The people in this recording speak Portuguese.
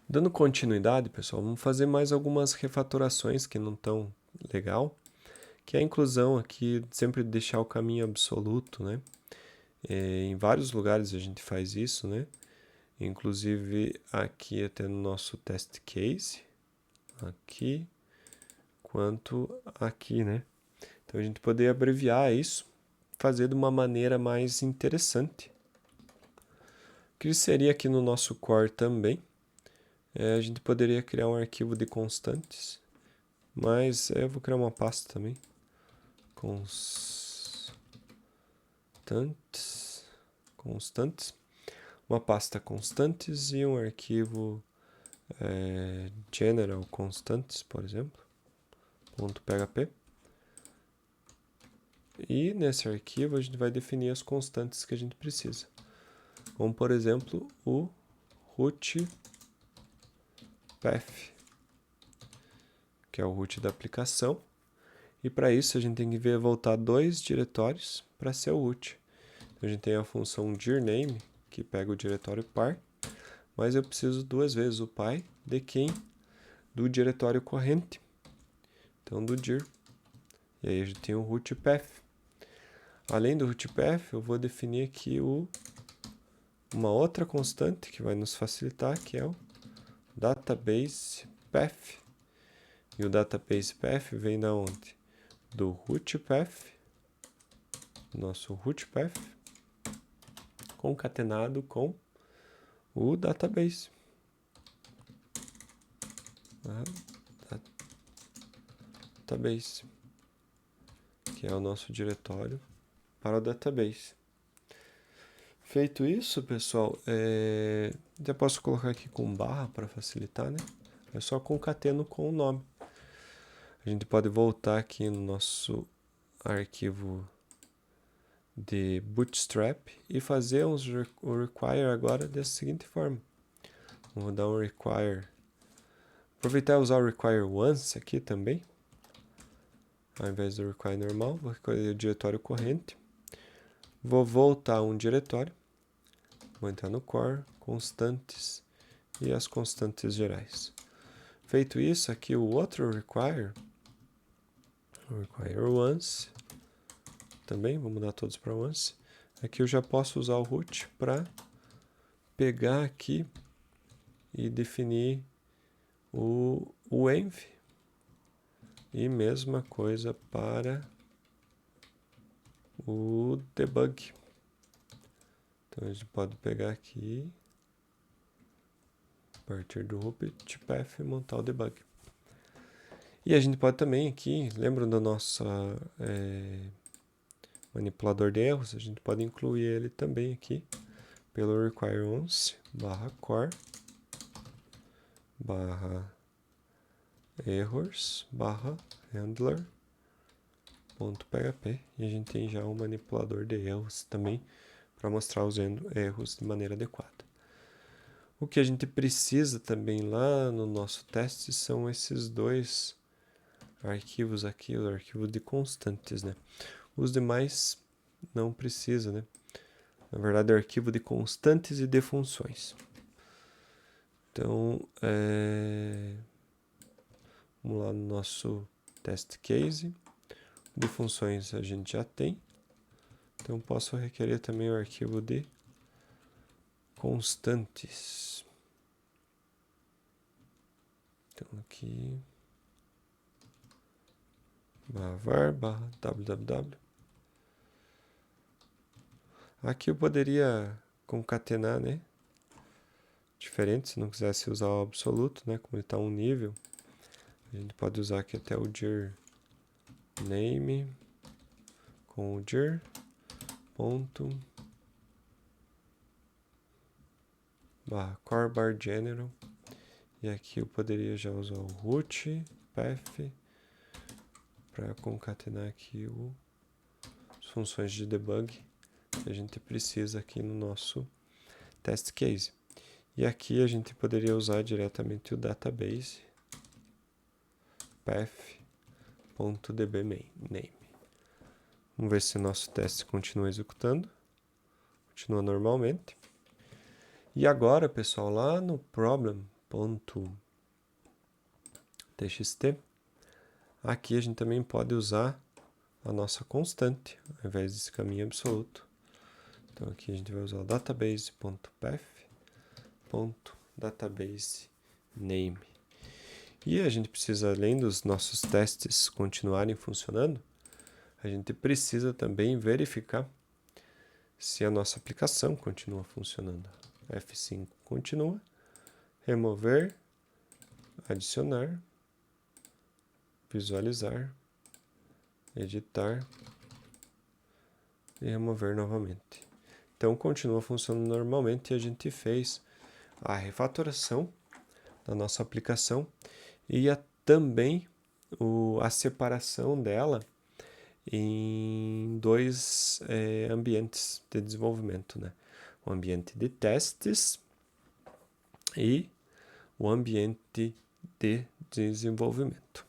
Dando continuidade, pessoal, vamos fazer mais algumas refatorações que não estão legal, que é a inclusão aqui, sempre deixar o caminho absoluto, né? Em vários lugares a gente faz isso, né? Inclusive aqui até no nosso test case, aqui, quanto aqui, né? Então a gente poderia abreviar isso, fazer de uma maneira mais interessante. O que seria aqui no nosso core também, a gente poderia criar um arquivo de constantes, mas eu vou criar uma pasta também. Constantes, uma pasta constantes e um arquivo general constantes, por exemplo, .php. E nesse arquivo a gente vai definir as constantes que a gente precisa, como por exemplo o root path, que é o root da aplicação. E para isso a gente tem que voltar dois diretórios para ser o root. Então a gente tem a função dirname, que pega o diretório par, mas eu preciso duas vezes o pai de quem? Do diretório corrente. Então do dir. E aí a gente tem o root path. Além do root path, eu vou definir aqui uma outra constante que vai nos facilitar, que é o database path. E o database path vem da onde? Do root path, nosso root path, concatenado com o database. Database, que é o nosso diretório para o database. Feito isso, pessoal, já posso colocar aqui com barra para facilitar, né? É só concateno com o nome. A gente pode voltar aqui no nosso arquivo de Bootstrap e fazer o require agora dessa seguinte forma. Vou dar um require. Aproveitar e usar o require once aqui também. Ao invés do require normal, vou recolher o diretório corrente. Vou voltar um diretório. Vou entrar no core, constantes e as constantes gerais. Feito isso, aqui o outro require once, também, vou mudar todos para once. Aqui eu já posso usar o root para pegar aqui e definir o env. E mesma coisa para o debug. Então a gente pode pegar aqui, a partir do root path, e montar o debug. E a gente pode também aqui, lembra do nosso manipulador de erros? A gente pode incluir ele também aqui pelo require once /core /errors /handler.php, e a gente tem já um manipulador de erros também para mostrar os erros de maneira adequada. O que a gente precisa também lá no nosso teste são esses dois arquivos aqui, o arquivo de constantes, né? Os demais não precisa, né? Na verdade é o arquivo de constantes e de funções. Então, vamos lá no nosso test case. De funções a gente já tem. Então, posso requerer também o arquivo de constantes. Então, aqui, var, www. Aqui eu poderia concatenar, né? Diferente, se não quisesse usar o absoluto, né? Como ele está um nível, a gente pode usar aqui até o dir name com o dir ponto core bar general, e aqui eu poderia já usar o root path para concatenar aqui as funções de debug que a gente precisa aqui no nosso test case. E aqui a gente poderia usar diretamente o database path.dbname. Vamos ver se nosso teste continua executando. Continua normalmente. E agora, pessoal, lá no problem.php, Aqui a gente também pode usar a nossa constante, ao invés desse caminho absoluto. Então aqui a gente vai usar o database.path.databaseName. E a gente precisa, além dos nossos testes continuarem funcionando, a gente precisa também verificar se a nossa aplicação continua funcionando. F5 continua, remover, adicionar, visualizar, editar e remover novamente. Então continua funcionando normalmente e a gente fez a refatoração da nossa aplicação e também a separação dela em dois ambientes de desenvolvimento, né? O ambiente de testes e o ambiente de desenvolvimento.